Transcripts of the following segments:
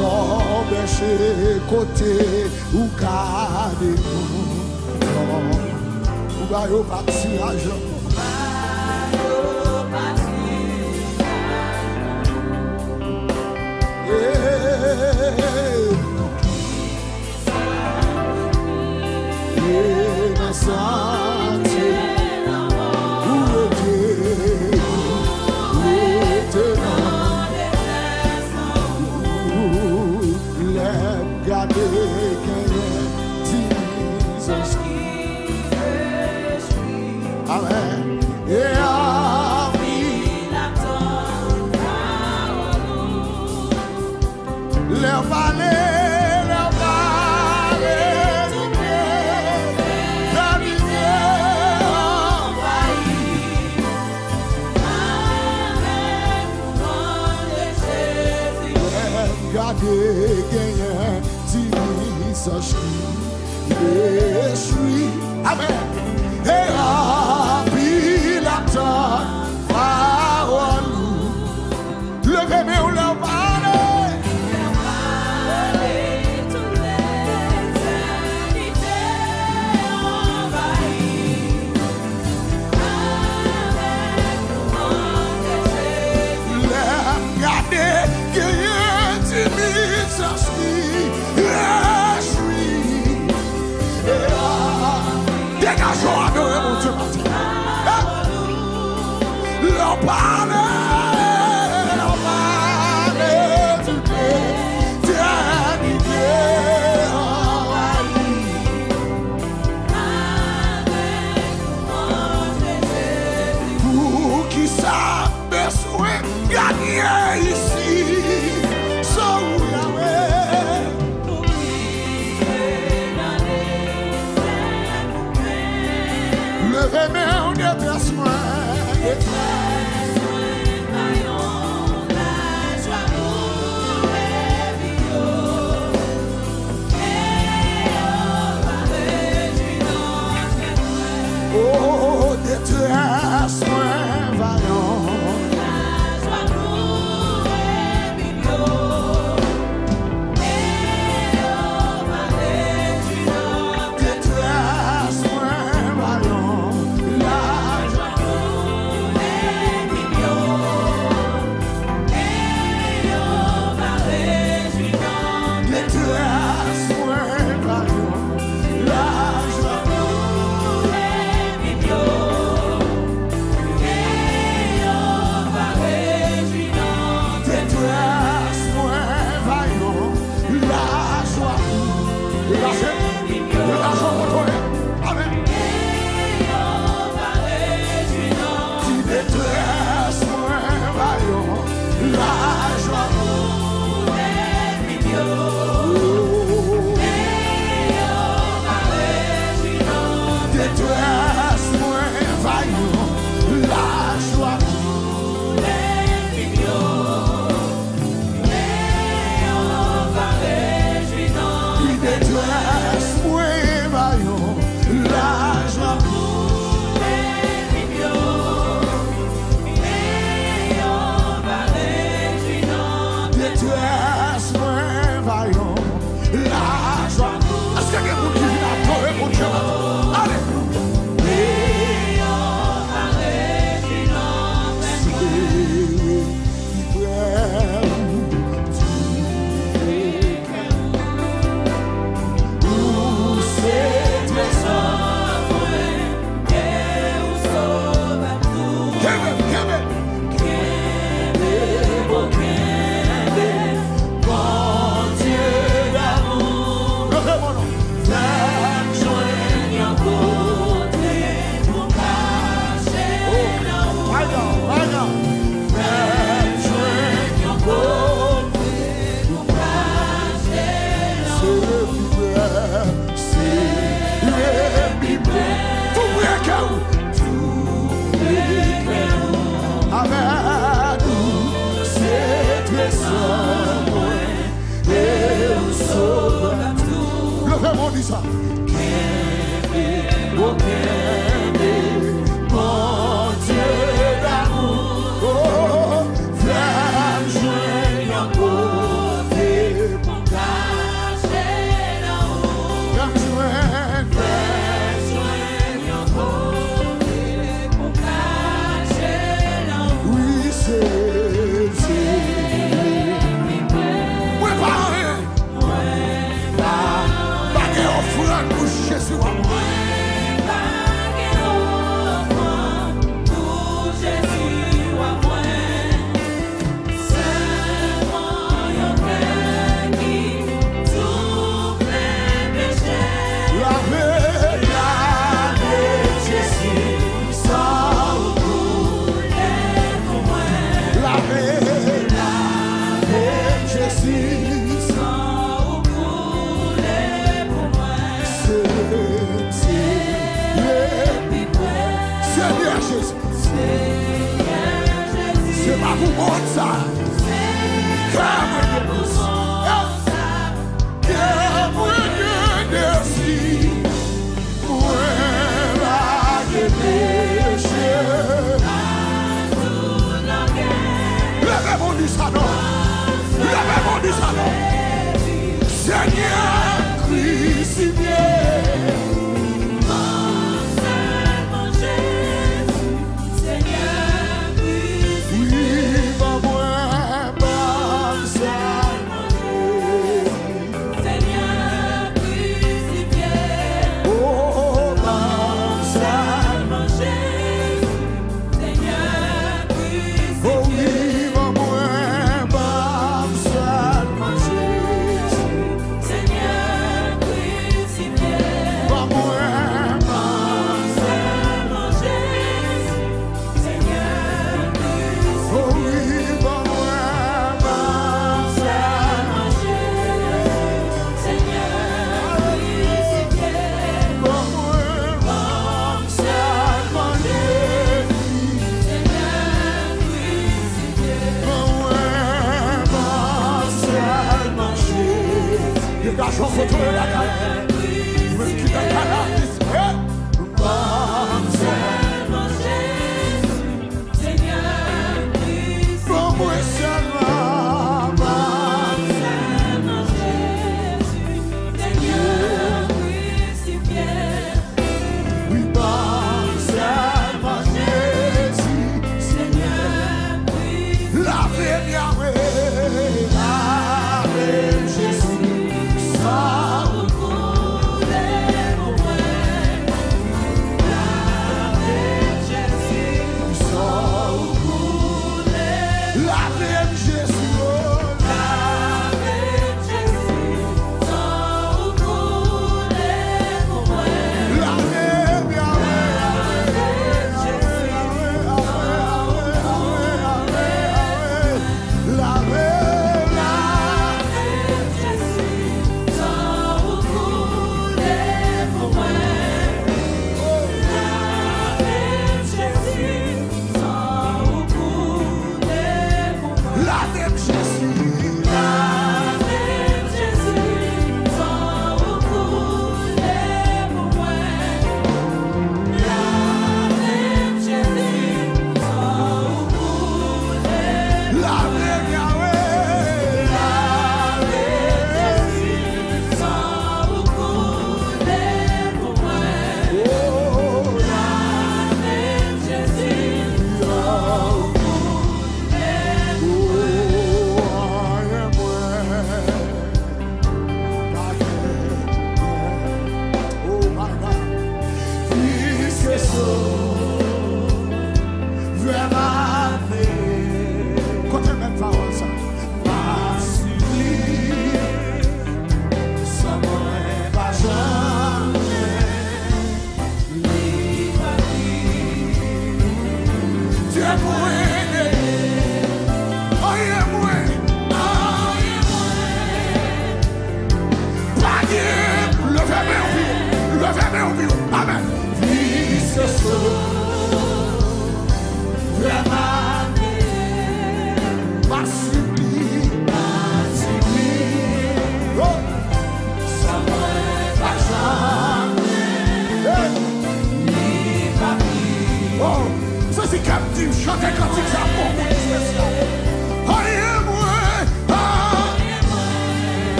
Bon berger côté ou garder nous. Ou va yo pâtirage. Amen. Amen. Et remplis la terre par nous. Levez-moi ou leur parler. Toutes les éternités envahies. Avec nous de Jésus. Les garder que tu mises en dégageons, adorez mon Dieu matin. Leur parler, toutes les éternités envahies. Pour qui ça besoin gagner ici, sans levez-moi ou détresse-moi. Oh, détresse-moi, vaillant. pour mon ça. Levez-vous du salon. Levez-vous du salon. Seigneur crucifié.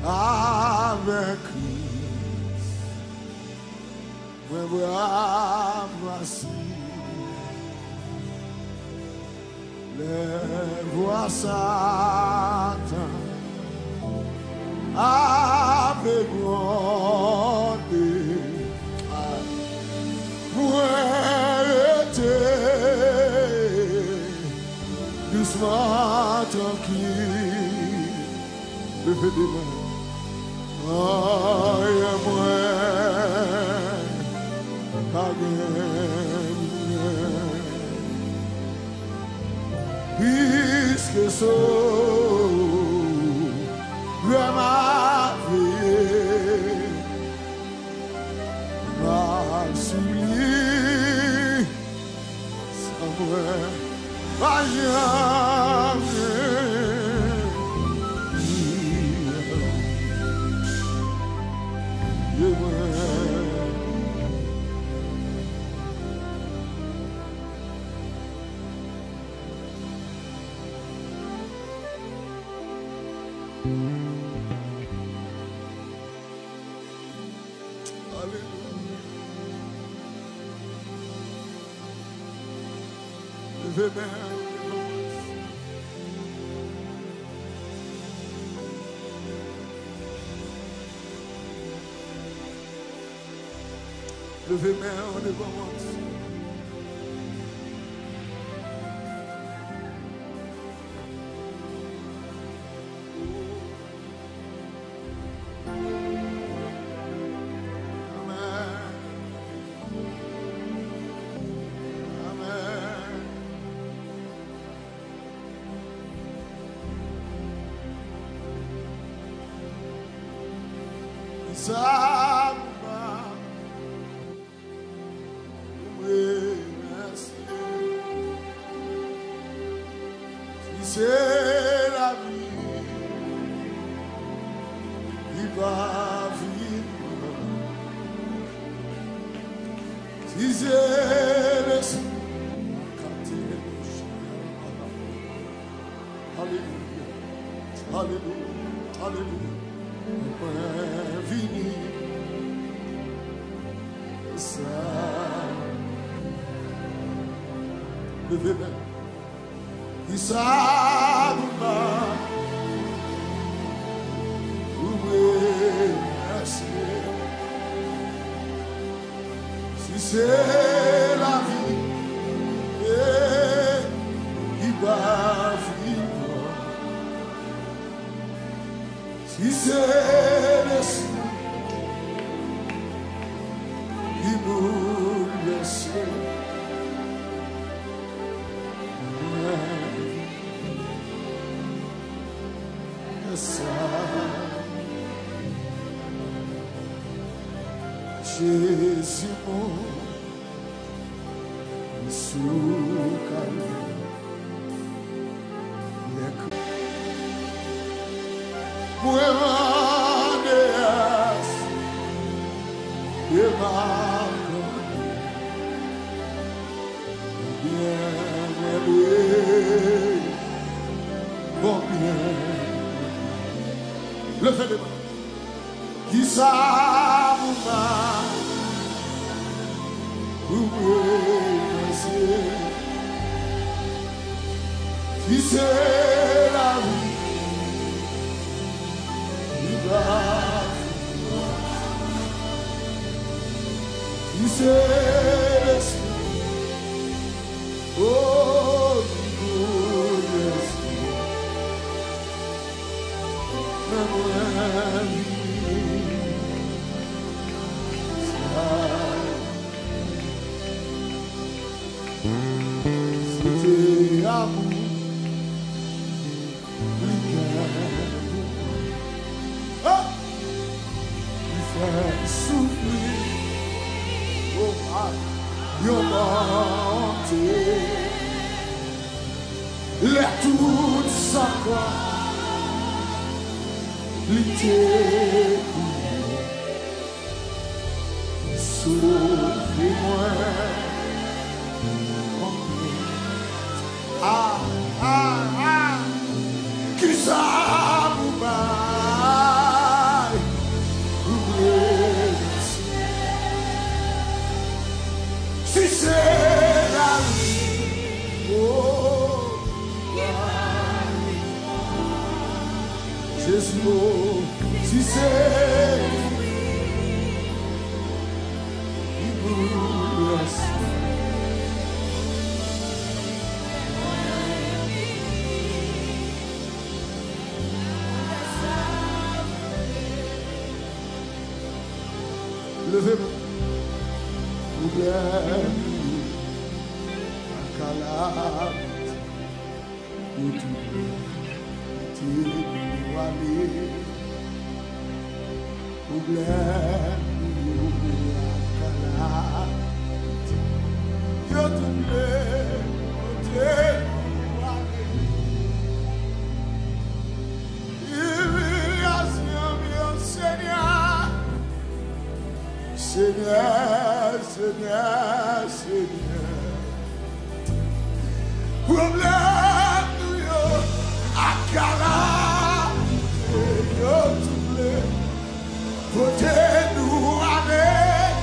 Avec Christ, mes bras voici, les voix Satan avec grande moi doucement tranquille, levez des mains. Aïe, moi, puisque sauve ma vie, ma soulier, sans moi. pas jamais. Levez main, on commence. C'est la vie qui va vivre. Si c'est l'esprit. Alléluia, alléluia, alléluia. Vini, ça. Levez-moi. Qui savent pas où rester. Si c'est la vie qui va vivre, si c'est l'esprit qui nous laisse. Jésus mon sous calme moi mandéas et ma bien bon bien le fait de qui savent pas où c'est. Si c'est la vie qui va, si c'est l'esprit, oh, l'esprit, c'était amour, qui fait souffrir, oh, yo monté, les toutes sa croix, l'ité, sauvez-moi. Ah, ah, ah, qui ça vous baille, si c'est la vie, oh, Jésus, oh, si c'est il vous laisse. Levez-vous, oubliez-vous, à calamité, où tu dois aller. Oubliez-vous, à calamité, Dieu te plaît, Seigneur, Seigneur. Problème nous yo, akala, yo toublé. Protège-nous avec.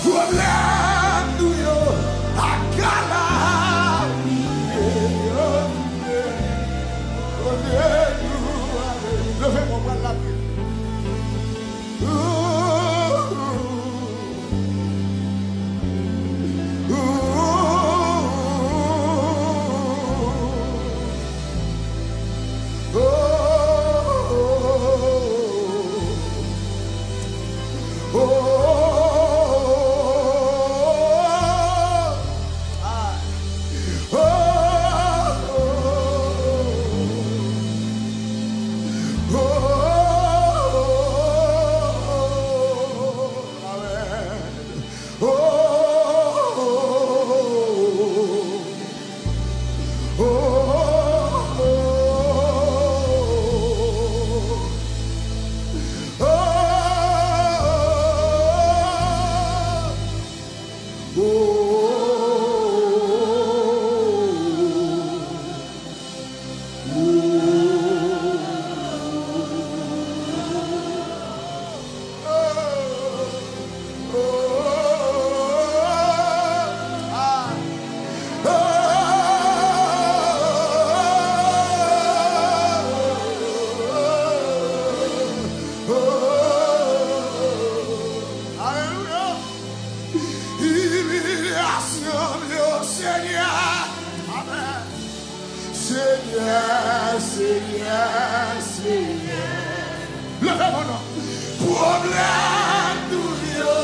Problème nous yo, akala, yo toublé. Protège-nous avec. Levez-moi par la pied. Seigneur, Seigneur, Seigneur. Levez mon nom. Problème nous yo.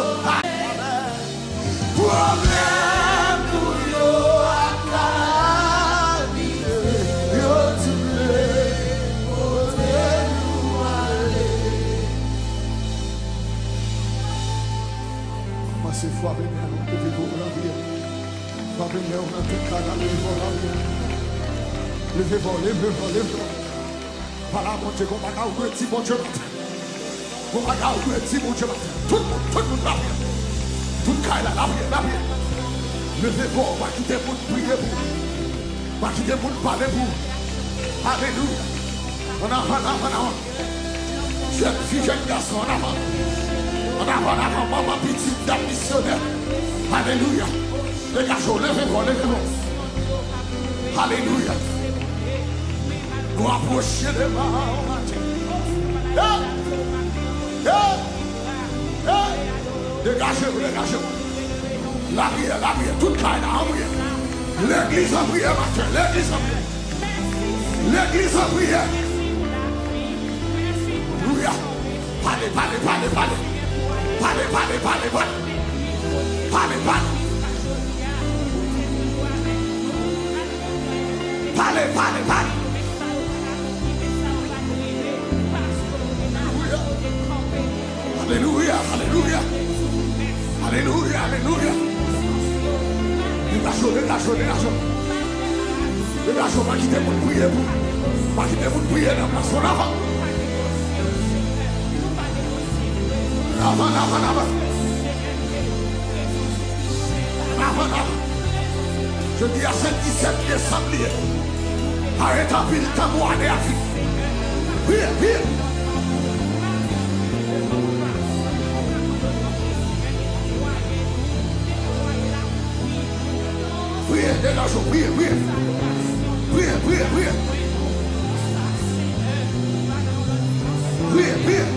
Problème nous yo. Akali yo toublé. Protège-nous aller. Moi c'est foi venir, on peut vivre la vie. Va venir, on a tout cas dans le vivre la vie. Levez-vous, levez-vous, levez-vous. Voilà, mon Dieu, qu'on va garder un petit bon Dieu matin. On va garder un petit bon Dieu matin. Tout le monde la prière. Tout le cas là, la prière, la prière. Levez-vous, on va quitter le monde prier pour. On va quitter le monde parler pour. Alléluia. En avant, en avant. Jeune fille, jeune garçon, en avant. En avant, en avant, maman, petite dame missionnaire. Alléluia. Les garçons, levez-vous, levez-vous. Alléluia. Nous approcher de ma matin. Dégagez-vous, dégagez-vous. La prière, toute caille en prière. L'église en prière, matin, l'église en prière. L'église en prière. Alléluia. Parlez, parlez, parlez, parlez. Parlez, parlez, parlez, parlez. Parlez, parlez. Parlez, parlez, parlez. Alléluia, alléluia. Alléluia, alléluia. Dégagez, dégagez, dégagez. Dégagez, pas quitter mon prière pour. Pas quitter mon prière dans la son avant. Avant, avant, avant. Avant, avant. Je dis à 7-17 décembre, arrête un peu le tambour à l'Afrique. Viens, viens. Viens, dégage, viens, viens. Viens, viens, viens. Viens, viens.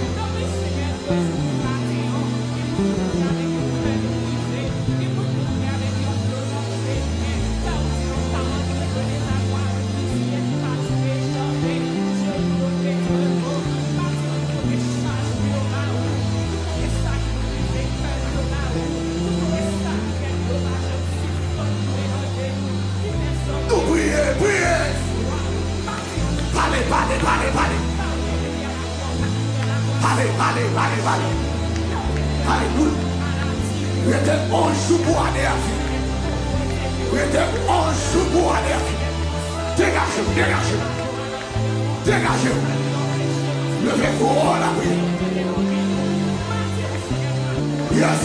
Yes.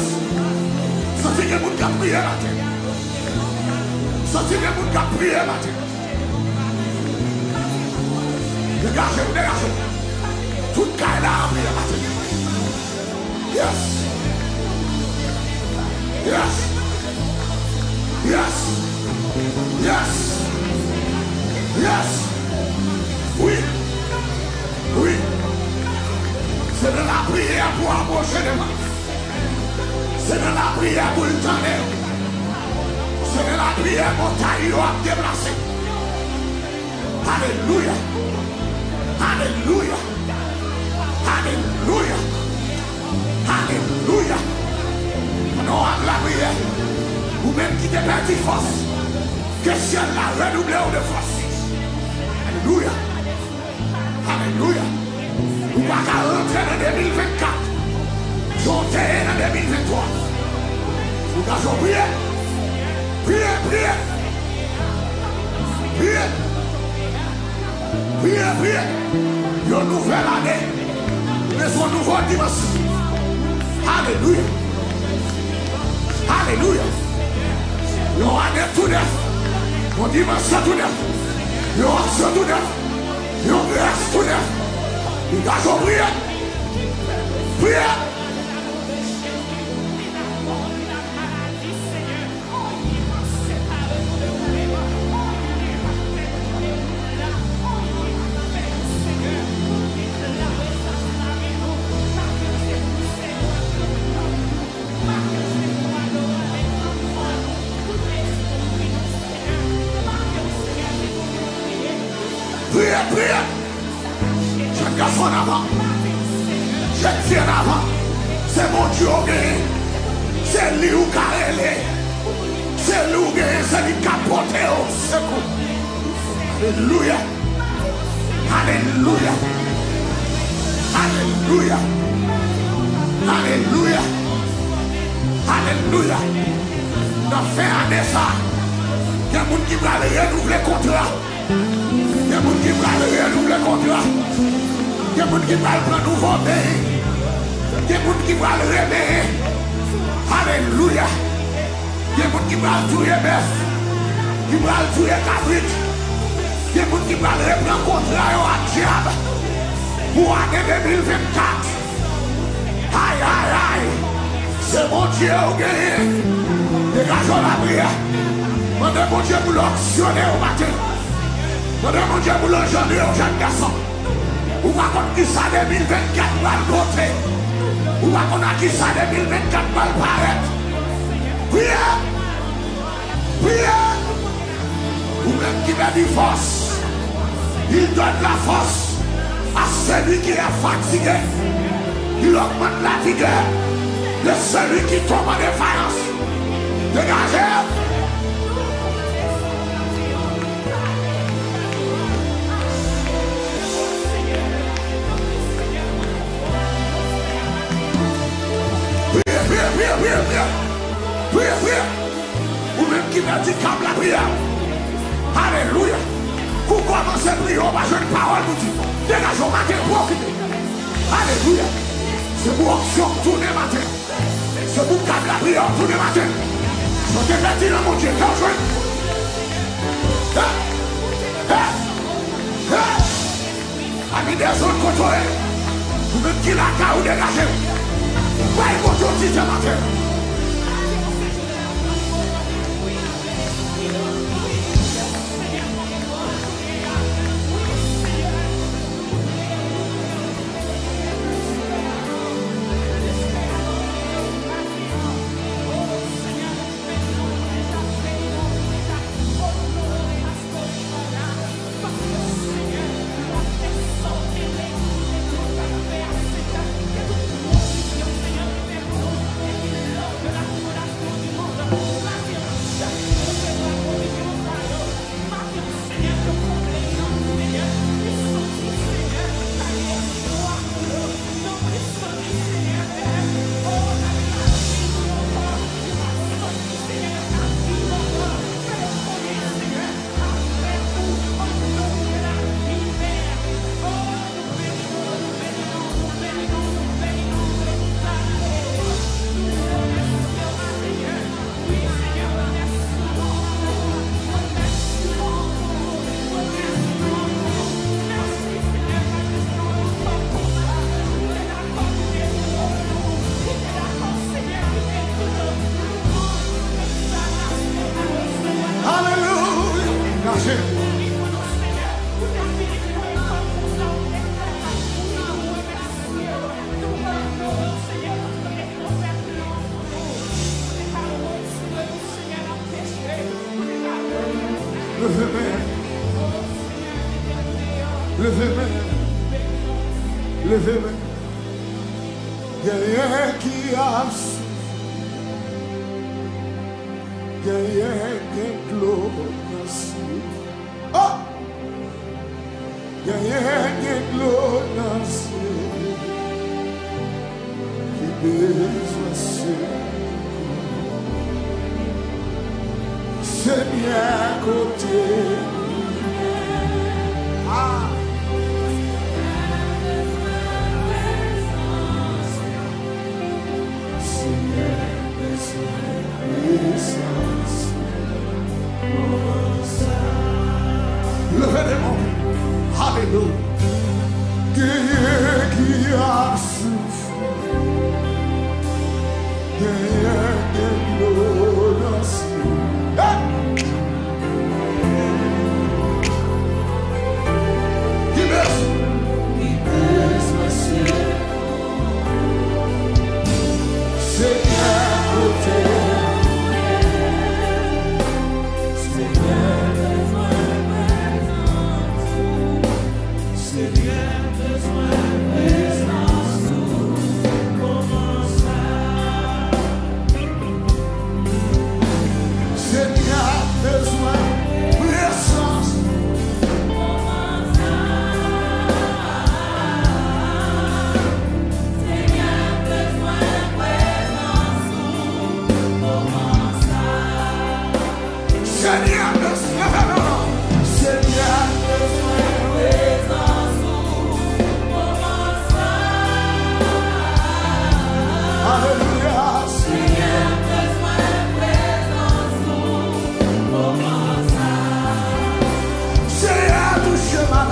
Sentez que vous avez prié matin. Sentez que vous avez prié matin. Dégagez. Tout le cas est là à prier matin. Yes. Yes. Yes. Yes. Yes. Oui. Oui. C'est de la prière pour approcher les mains. C'est de la prière pour le temps. C'est de la prière pour tailler à déplacer. Alléluia. Alléluia. Alléluia. Alléluia. Non, à la prière. Ou même qui te perdu force. Que ciel l'a redoublé de force. Alléluia. Alléluia. Ou pas qu'à rentrer en 2024. Sauter en 2023. Ou qu'à prier. Priez. Une nouvelle année. Mais son nouveau dimanche. Alléluia. Alléluia. Une année tout neuf. Un dimanche tout neuf. Une action tout neuf. Une grâce tout neuf. Nous devons prier. Prier. Priez. Je garde en avant. Je tiens en avant. C'est mon Dieu. C'est lui qui a élé. C'est lui qui a porté au secours. Alléluia. Alléluia. Alléluia. Alléluia. Alléluia. Dans fin année ça, il y a des gens qui vont renouveler le contrat. Il y a des gens qui vont renouveler le contrat. Il y a des gens qui vont prendre nouveau pays. Il y a des gens qui vont réveiller. Alléluia. Il y a des gens qui vont tuer bœuf. Qui vont tuer cabrit. Il y a des gens qui vont reprendre le contrat à diable. Pour l'année 2024. Aïe. C'est mon Dieu au guerrier. Dégageons la prière. Mandez mon Dieu pour l'auctionner au matin. Mandez mon Dieu pour l'engendrer aux jeunes garçons. Ou pas qu'on qui ça 2024 va le côté. Ou pas qu'on a qui ça 2024 va le paraître. Priez. Ou même qui met du force. Il donne la force à celui qui est fatigué. Il augmente la vigueur de celui qui tombe en défaillance. Dégagez. Priez. Ou même qui m'a dit comme la prière. Alléluia. Pour commencer à prier, on va jouer une parole pour dire. Dégageons matin pour occuper. Alléluia. C'est pour option tourner matin. C'est pour câble la prière tourner matin. Je te fais dire mon Dieu. Ami des autres contrôlés. Vous même qui la car ou dégagez. Voyez mon Dieu dit ce matin. Dieu. Levez-moi. Levez-moi. Levez-moi. Quelqu'un qui a quelqu'un qui glorifie. Oh! Quelqu'un qui glorifie. Qui bénisse. Seigneur côté. Ah! Levez-les-moi. Alléluia. Qui a souffert. Qui glorifie. Seigneur, touchez ma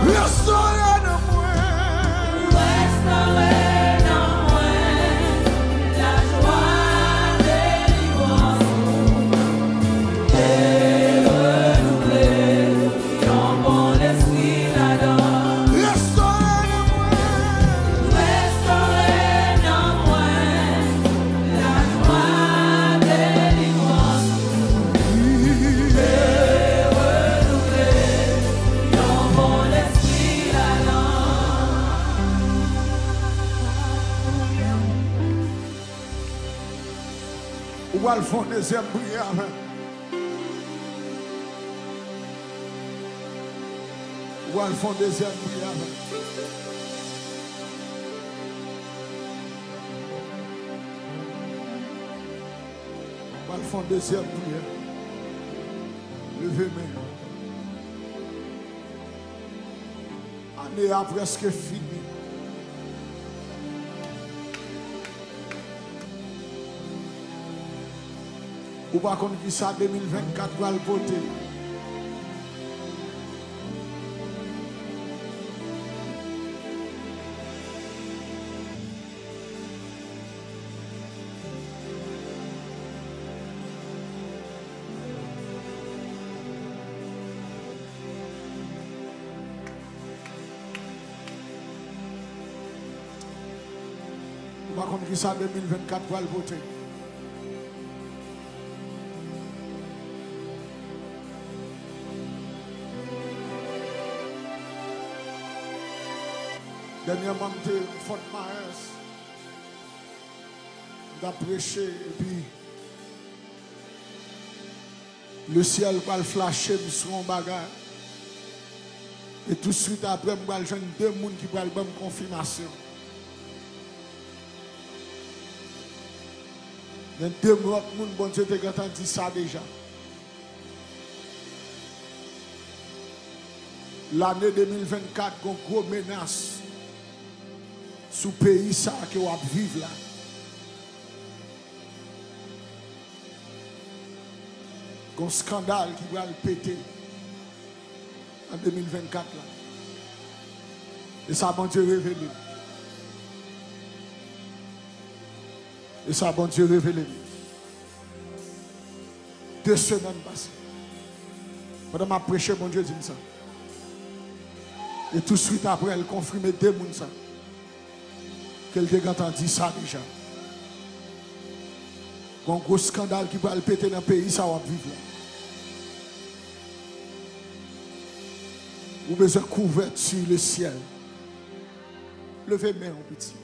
Restaurez dans moi. Restaurez dans moi la joie, délivrance et renouveler ton bon esprit là-dedans. Restaurez dans moi. Restaurez dans moi la joie, délivrance et renouveler ton bon esprit là-dedans. Ou va le faire une deuxième prière. Ou va le faire une deuxième prière. On va le faire une deuxième prière. Levez-moi. L'année a presque fini. Ou pas qu'on dit ça 2024 va le voter. Ou pas qu'on dit ça 2024 va le voter. Dernièrement, je suis Fort Myers. Je prêché et puis le ciel va le flasher sur mon bagage. Et tout de suite après, je vais joindre deux personnes qui vont me confirmation. Il y a deux autres personnes, bon Dieu, qui ont entendu ça déjà. L'année 2024, il y a une grosse menace sous le pays ça que vous vivez là. Il y a un scandale qui va le péter en 2024 là. Et ça, bon Dieu, révélé. Et ça, bon Dieu, révélé. 2 semaines passées. Pendant que je prêché, bon Dieu dit ça. Et tout de suite après, elle confirme 2 personnes ça. Qu'elle a entendu ça déjà. Il y a un gros scandale qui va le péter dans le pays, ça va vivre là. Vous avez besoin de couverture le ciel. Levez-moi en petit.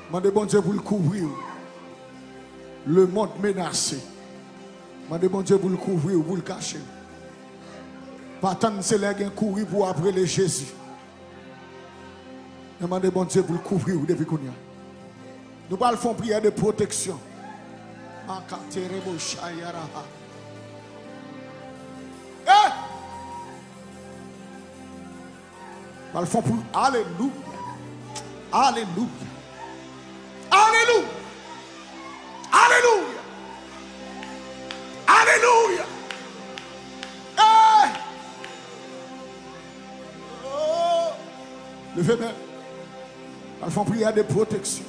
Demandez bon Dieu pour le couvrir. Le monde menacé. Demandez bon Dieu pour le couvrir ou pour le cacher. Pas tant c'est là qui courir pour après le Jésus. Demandez bon Dieu pour le couvrir depuis qu'on y a. Nous allons faire une prière de protection. Nous allons faire pour Alléluia. Alléluia. Alléluia. Alléluia. Alléluia. Levez-moi. Nous allons prier de protection.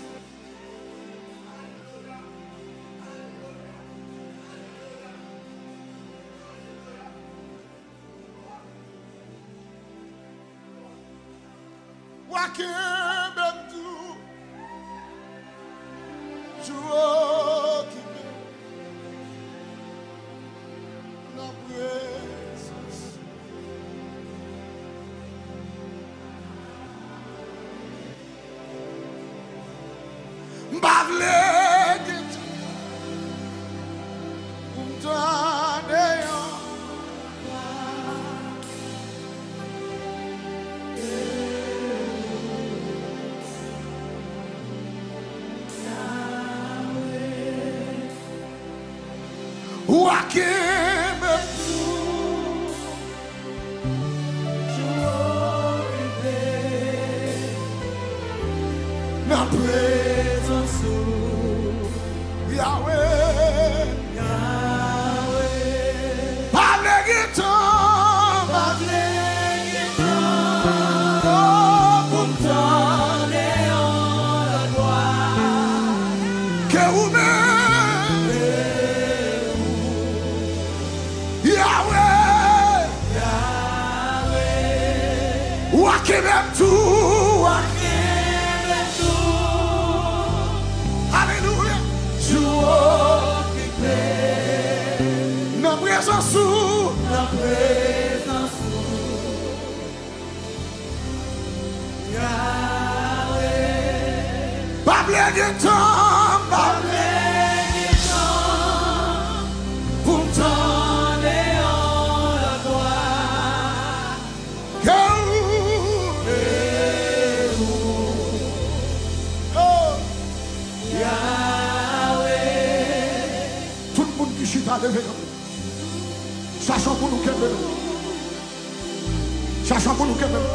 Yahweh, Yahweh, Walking them too. Hallelujah. Nan présence ou. Pas blé temps. Pour t'enlever en la gloire. Tout le monde qui chita levé. Sachant pour nous qu'elle veut. Sachant pour nous qu'elle veut.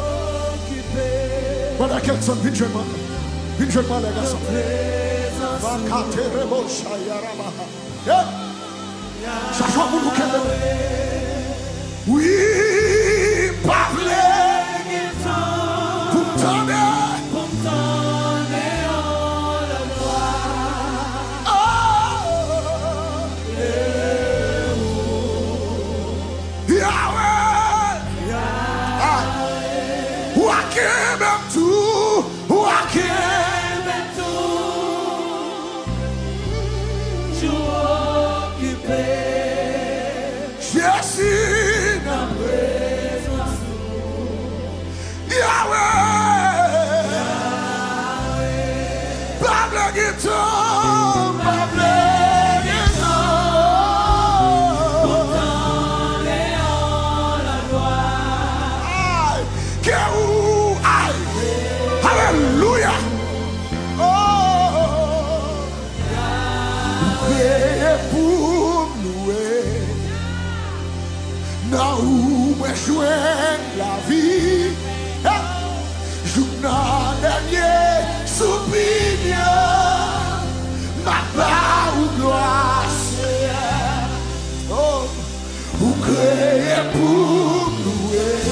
Voilà quelle sonne, vite jeune, les garçons. Sachant pour nous qu'elle veut. Oui, parlez. Pour t'en Hallelujah. Pour louer, na où moi joindre la vie, journal dernier soupir, ma part ou gloire, oh, vous créez pour louer,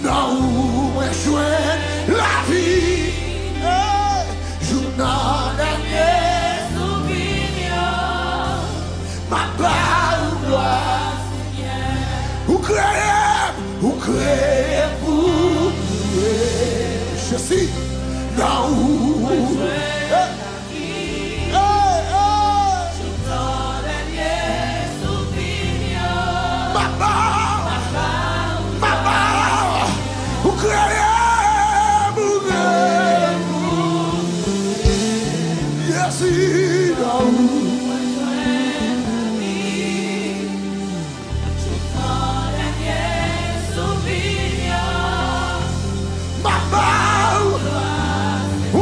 na où moi joindre la vie, journal dernier. Ma part ou gloire, vous créez pour louer. Je suis là où ma part, vous créez pour louer. Je suis là où.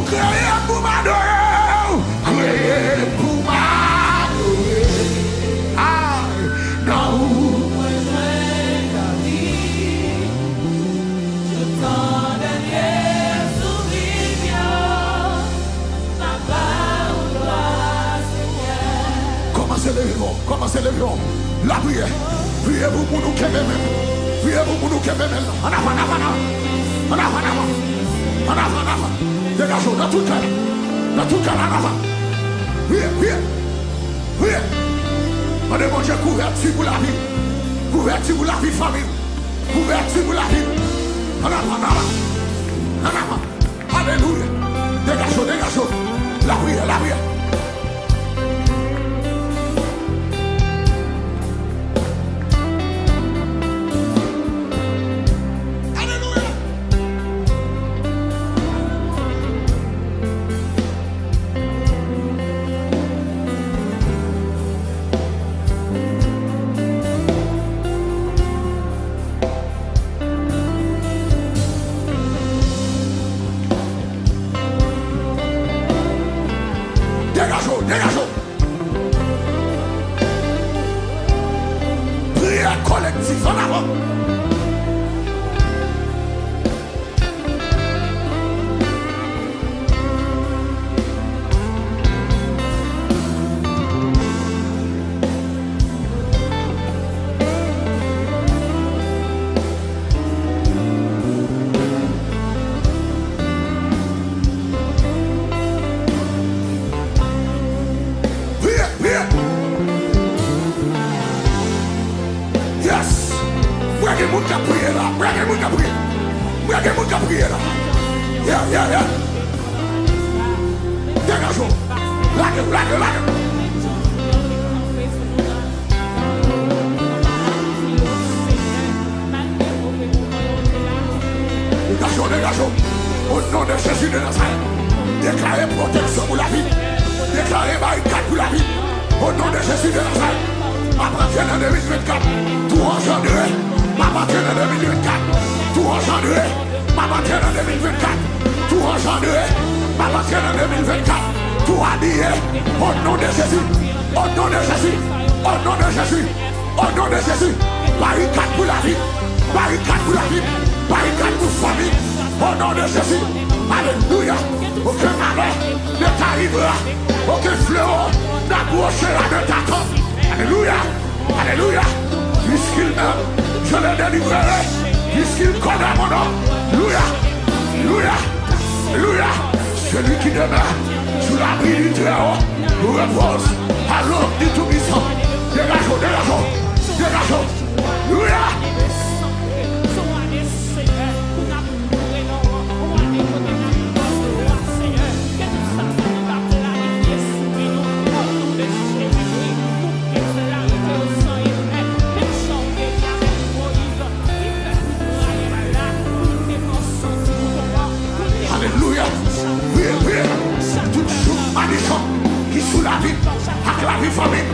Créé pour m'adorer, créé pour m'adorer. Ah, non. La vie, je t'en dernier souvenir, ma part ou gloire, Seigneur. Commencez les jours, la prière. Priez pour nous qui même. Priez pour nous qui même. En avant. Dégagez dans tout le cas, en avant. Priez. On demande Dieu couverture pour la vie. Couverture pour la vie famille. Couverture pour la vie. En avant. Alléluia. Dégagez. La prière. Dégagez. Prière collective en avant. Dégagez. Au nom de Jésus de Nazareth. Déclarez protection pour la vie. Déclarez barricade pour la vie. Au nom de Jésus de Nazareth. M'appartient en 2024. Tout engendré. M'appartient en 2024. Tout engendré. M'appartient en 2024. Tout engendré. M'appartient en 2024. Tout habillé. Au nom de Jésus. Au nom de Jésus. Au nom de Jésus. Au nom de Jésus. Barricade pour la vie. Barricade pour la vie. Barricade pour la famille. Au nom de Jésus. Alléluia. Aucun malheur ne t'arrivera. Aucun fléau n'approchera de ta tente. Alléluia. Alléluia. Puisqu'il meurt, je le délivrerai. Puisqu'il connaît mon nom. Alléluia. Alléluia. Alléluia. Celui qui demeure sous l'abri du Très-Haut repose à l'ombre du Tout-Puissant. Dégageons, dégageons, dégageons. Alléluia. Alléluia. Oui, oui. Toute chose maléfique qui sous la vie, avec la vie famille.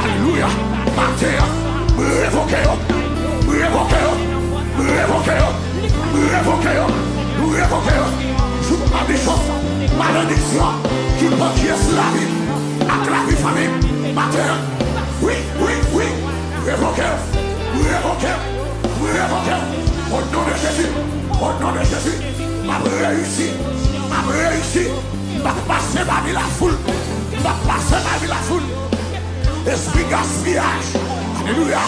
Alléluia. Matin, me révoquer, me révoquer, me révoquer, me révoquer, me révoquer. Toute malédiction qui peut sur la vie, avec la vie famille. Matin, oui, oui, oui. Révoquer, me révoquer, me révoquer. Au nom de Jésus, au nom de Jésus. M'a réussi, m'a passé ma vie la foule, m'a passé ma vie la foule. Esprit gaspillage, alléluia.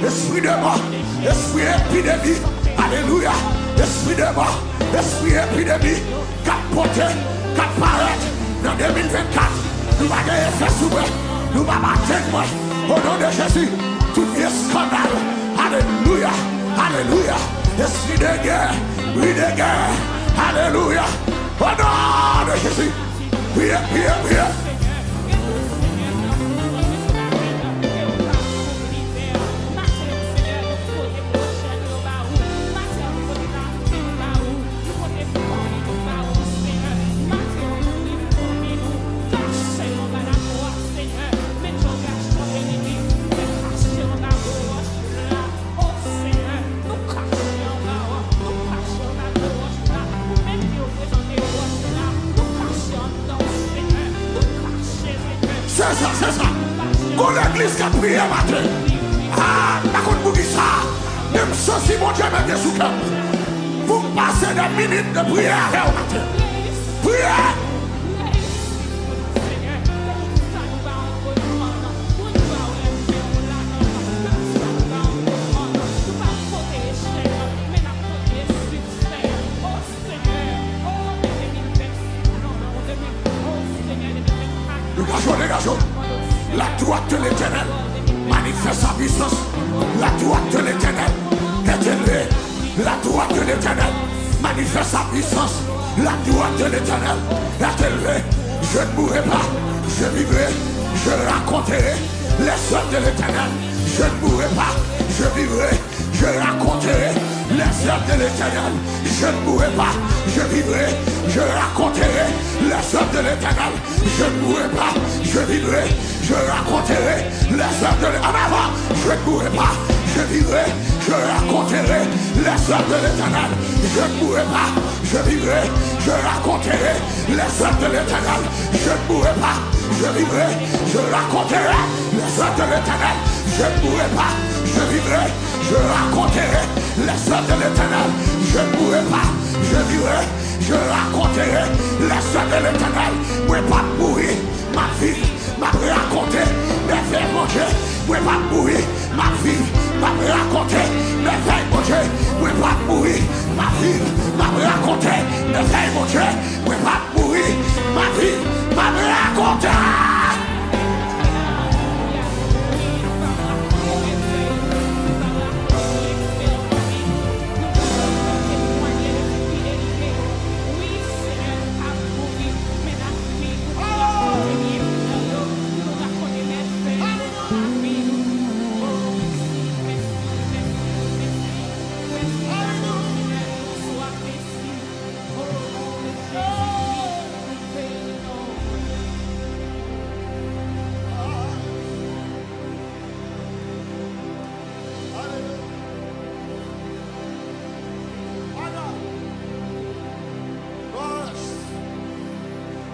Esprit de mort, esprit épidémie, alléluia. Esprit de mort, esprit épidémie, capoté, paraître dans 2024. Nous va gagner fait souvent, nous va battre moi. Au nom de Jésus, tout est scandale, alléluia, alléluia. Esprit de guerre, oui de guerre. Alléluia. Au nom de Jésus. Priez, priez, priez. C'est ça. Quand l'église qui a prié matin. Ah, d'accord, pour qui ça. Même si mon Dieu m'a sous cœur. Vous passez des minutes de prière au matin. Prière. Dégagons. La droite de l'Éternel manifeste sa puissance. La droite de l'Éternel est élevée. La droite de l'Éternel manifeste sa puissance. La droite de l'Éternel est élevée. Je ne mourrai pas, je vivrai, je raconterai les œuvres de l'Éternel. Je ne mourrai pas, je vivrai, je raconterai les œuvres de l'Éternel. Je ne mourrai pas, je vivrai, je raconterai les œuvres de l'Éternel. Je ne mourrai pas, je vivrai, je raconterai les œuvres de l'Éternel. En avant, je ne mourrai pas, je vivrai, je raconterai les œuvres de l'Éternel. Je ne mourrai pas, je vivrai, je raconterai les œuvres de l'Éternel. Je ne mourrai pas, je vivrai, je raconterai les œuvres de l'Éternel. Je ne mourrai pas, je vivrai, je raconterai les œuvres de l'Éternel. Je ne mourrai pas, je vivrai, je raconterai les œuvres de l'Éternel. Moi pas mourir, ma vie, m'a raconter mes faits, mon Dieu. Moi pas mourir, ma vie, m'a raconter mes faits, mon Dieu. Moi pas mourir, ma vie, m'a raconter mes faits, mon Dieu. Moi pas mourir, ma vie, m'a raconter.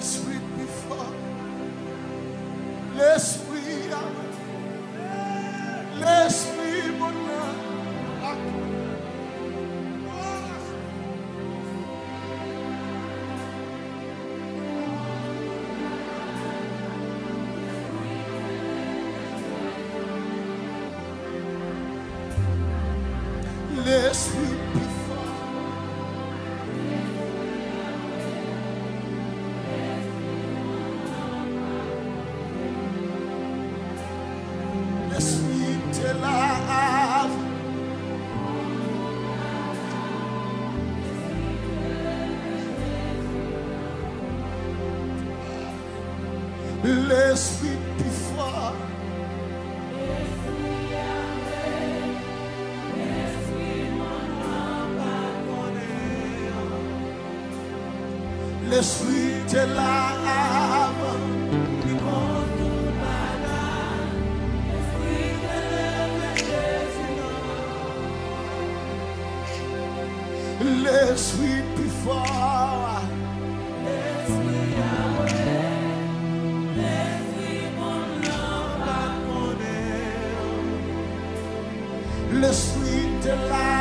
l'esprit before. L'esprit, l'esprit, mon âme. L'esprit before. L'esprit te lave. L'esprit before. L'esprit te lave. L'esprit before. L'esprit te lave.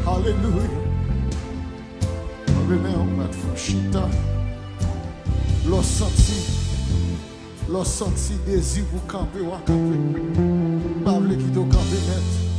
Hallelujah. L'os senti désir pour camper ou à camper. Pas vle qui te camper net.